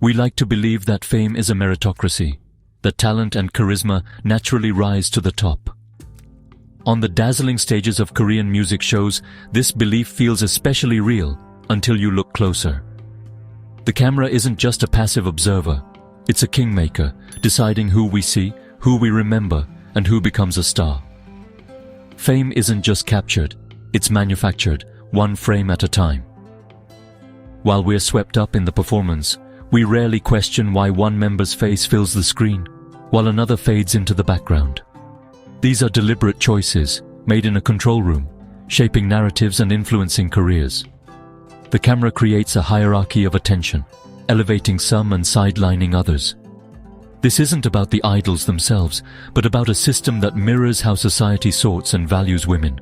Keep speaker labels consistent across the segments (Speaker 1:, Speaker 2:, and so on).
Speaker 1: We like to believe that fame is a meritocracy, that talent and charisma naturally rise to the top. On the dazzling stages of Korean music shows, this belief feels especially real until you look closer. The camera isn't just a passive observer, it's a kingmaker, deciding who we see, who we remember, and who becomes a star. Fame isn't just captured, it's manufactured, one frame at a time. While we're swept up in the performance, we rarely question why one member's face fills the screen, while another fades into the background. These are deliberate choices, made in a control room, shaping narratives and influencing careers. The camera creates a hierarchy of attention, elevating some and sidelining others. This isn't about the idols themselves, but about a system that mirrors how society sorts and values women,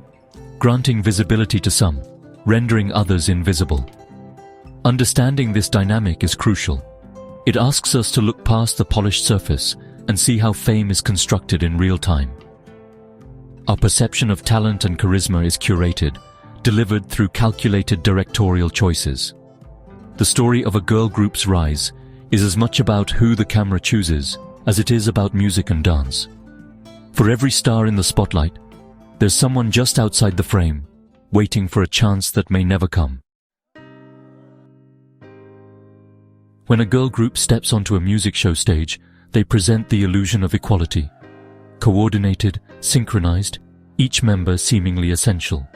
Speaker 1: granting visibility to some, rendering others invisible. Understanding this dynamic is crucial. It asks us to look past the polished surface and see how fame is constructed in real time. Our perception of talent and charisma is curated, delivered through calculated directorial choices. The story of a girl group's rise is as much about who the camera chooses as it is about music and dance. For every star in the spotlight, there's someone just outside the frame, waiting for a chance that may never come. When a girl group steps onto a music show stage, they present the illusion of equality. Coordinated, synchronized, each member seemingly essential.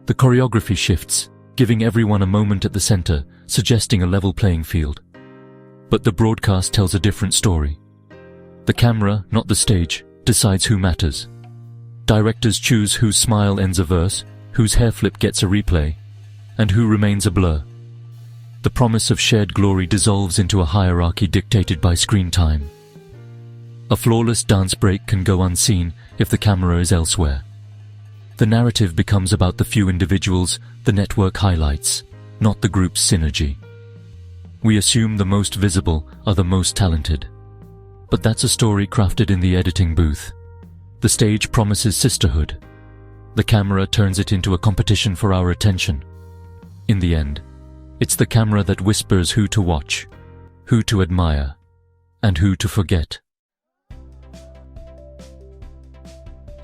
Speaker 1: The choreography shifts, giving everyone a moment at the center, suggesting a level playing field. But the broadcast tells a different story. The camera, not the stage, decides who matters. Directors choose whose smile ends a verse, whose hair flip gets a replay, and who remains a blur. The promise of shared glory dissolves into a hierarchy dictated by screen time. A flawless dance break can go unseen if the camera is elsewhere. The narrative becomes about the few individuals the network highlights, not the group's synergy. We assume the most visible are the most talented. But that's a story crafted in the editing booth. The stage promises sisterhood. The camera turns it into a competition for our attention. In the end, it's the camera that whispers who to watch, who to admire, and who to forget.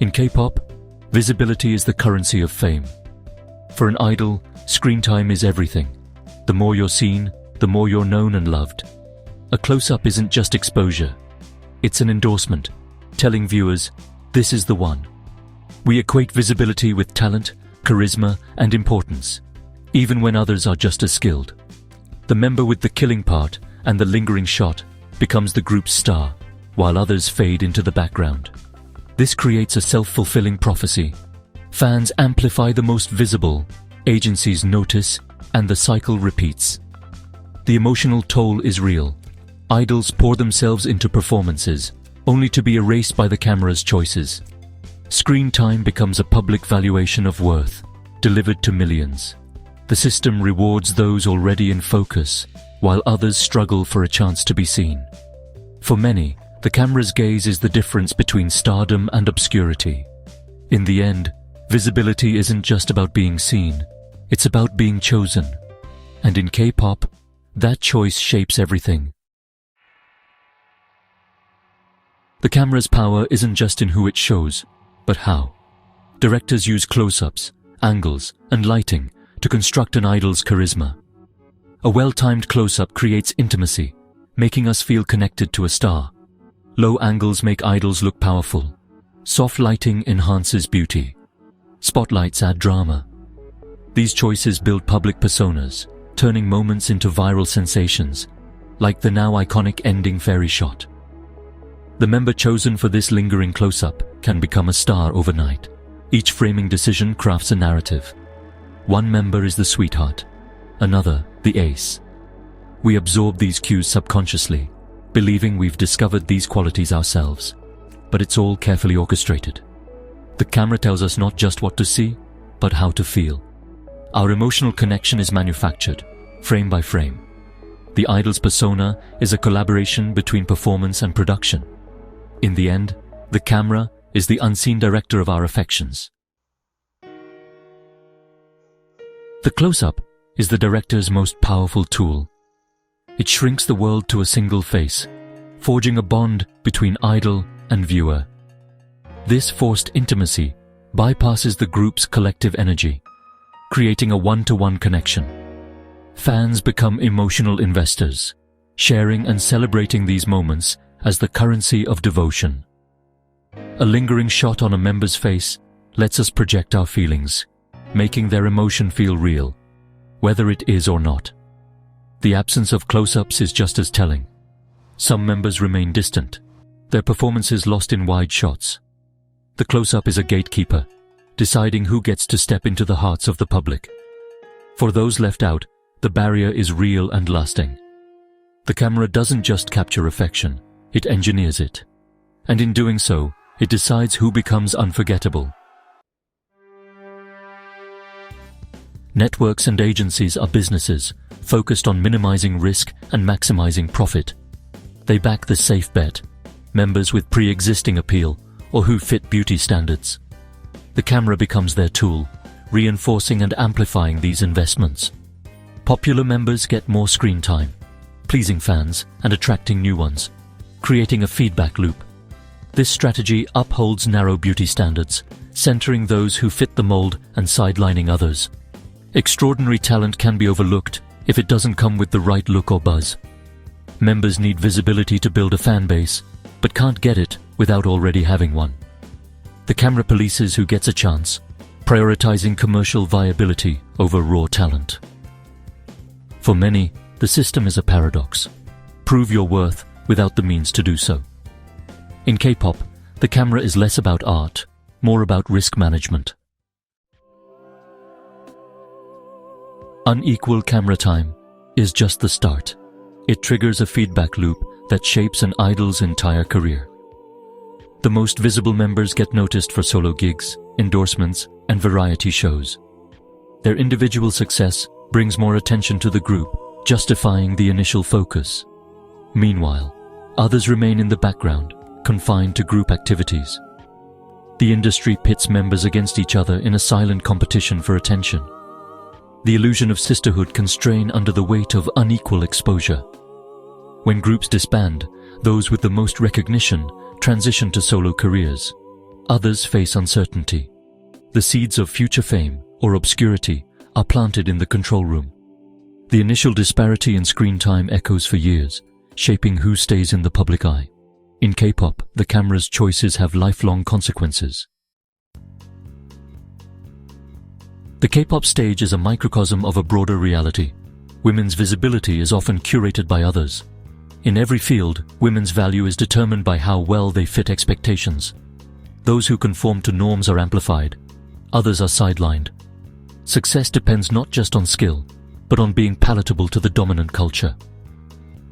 Speaker 1: In K-pop, visibility is the currency of fame. For an idol, screen time is everything. The more you're seen, the more you're known and loved. A close-up isn't just exposure. It's an endorsement, telling viewers, this is the one. We equate visibility with talent, charisma, and importance, even when others are just as skilled. The member with the killing part and the lingering shot becomes the group's star, while others fade into the background. This creates a self-fulfilling prophecy. Fans amplify the most visible, agencies notice, and the cycle repeats. The emotional toll is real. Idols pour themselves into performances, only to be erased by the camera's choices. Screen time becomes a public valuation of worth, delivered to millions. The system rewards those already in focus, while others struggle for a chance to be seen. For many, the camera's gaze is the difference between stardom and obscurity. In the end, visibility isn't just about being seen, it's about being chosen. And in K-pop, that choice shapes everything. The camera's power isn't just in who it shows, but how. Directors use close-ups, angles, and lighting to construct an idol's charisma. A well-timed close-up creates intimacy, making us feel connected to a star. Low angles make idols look powerful. Soft lighting enhances beauty. Spotlights add drama. These choices build public personas, turning moments into viral sensations, like the now iconic ending fairy shot. The member chosen for this lingering close-up can become a star overnight. Each framing decision crafts a narrative. One member is the sweetheart, another the ace. We absorb these cues subconsciously, believing we've discovered these qualities ourselves, but it's all carefully orchestrated. The camera tells us not just what to see, but how to feel. Our emotional connection is manufactured, frame by frame. The idol's persona is a collaboration between performance and production. In the end, the camera is the unseen director of our affections. The close-up is the director's most powerful tool. It shrinks the world to a single face, forging a bond between idol and viewer. This forced intimacy bypasses the group's collective energy, creating a one-to-one connection. Fans become emotional investors, sharing and celebrating these moments as the currency of devotion. A lingering shot on a member's face lets us project our feelings, making their emotion feel real, whether it is or not. The absence of close-ups is just as telling. Some members remain distant, their performances lost in wide shots. The close-up is a gatekeeper, deciding who gets to step into the hearts of the public. For those left out, the barrier is real and lasting. The camera doesn't just capture affection, it engineers it. And in doing so, it decides who becomes unforgettable. Networks and agencies are businesses focused on minimizing risk and maximizing profit. They back the safe bet, members with pre-existing appeal or who fit beauty standards. The camera becomes their tool, reinforcing and amplifying these investments. Popular members get more screen time, pleasing fans and attracting new ones, creating a feedback loop. This strategy upholds narrow beauty standards, centering those who fit the mold and sidelining others. Extraordinary talent can be overlooked if it doesn't come with the right look or buzz. Members need visibility to build a fan base, but can't get it without already having one. The camera polices who gets a chance, prioritizing commercial viability over raw talent. For many, the system is a paradox. Prove your worth without the means to do so. In K-pop, the camera is less about art, more about risk management. Unequal camera time is just the start. It triggers a feedback loop that shapes an idol's entire career. The most visible members get noticed for solo gigs, endorsements, and variety shows. Their individual success brings more attention to the group, justifying the initial focus. Meanwhile, others remain in the background, confined to group activities. The industry pits members against each other in a silent competition for attention. The illusion of sisterhood can strain under the weight of unequal exposure. When groups disband, those with the most recognition transition to solo careers. Others face uncertainty. The seeds of future fame or obscurity are planted in the control room. The initial disparity in screen time echoes for years, shaping who stays in the public eye. In K-pop, the camera's choices have lifelong consequences. The K-pop stage is a microcosm of a broader reality. Women's visibility is often curated by others. In every field, women's value is determined by how well they fit expectations. Those who conform to norms are amplified. Others are sidelined. Success depends not just on skill, but on being palatable to the dominant culture.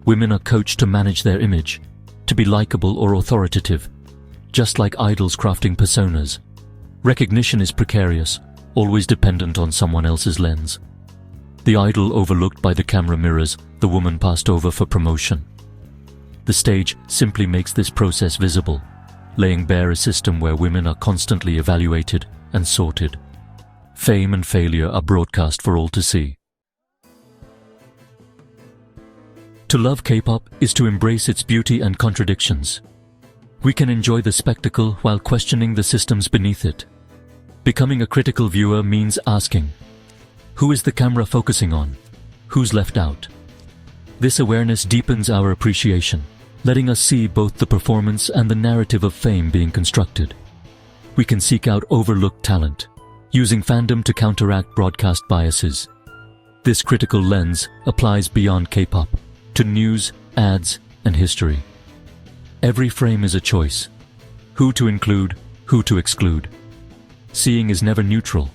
Speaker 1: Women are coached to manage their image, to be likable or authoritative, just like idols crafting personas. Recognition is precarious, always dependent on someone else's lens. The idol overlooked by the camera mirrors the woman passed over for promotion. The stage simply makes this process visible, laying bare a system where women are constantly evaluated and sorted. Fame and failure are broadcast for all to see. To love K-pop is to embrace its beauty and contradictions. We can enjoy the spectacle while questioning the systems beneath it. Becoming a critical viewer means asking, who is the camera focusing on? Who's left out? This awareness deepens our appreciation, letting us see both the performance and the narrative of fame being constructed. We can seek out overlooked talent, using fandom to counteract broadcast biases. This critical lens applies beyond K-pop, to news, ads, and history. Every frame is a choice. Who to include, who to exclude. Seeing is never neutral.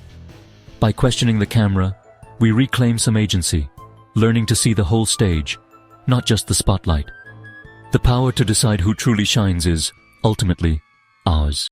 Speaker 1: By questioning the camera, we reclaim some agency, learning to see the whole stage, not just the spotlight. The power to decide who truly shines is, ultimately, ours.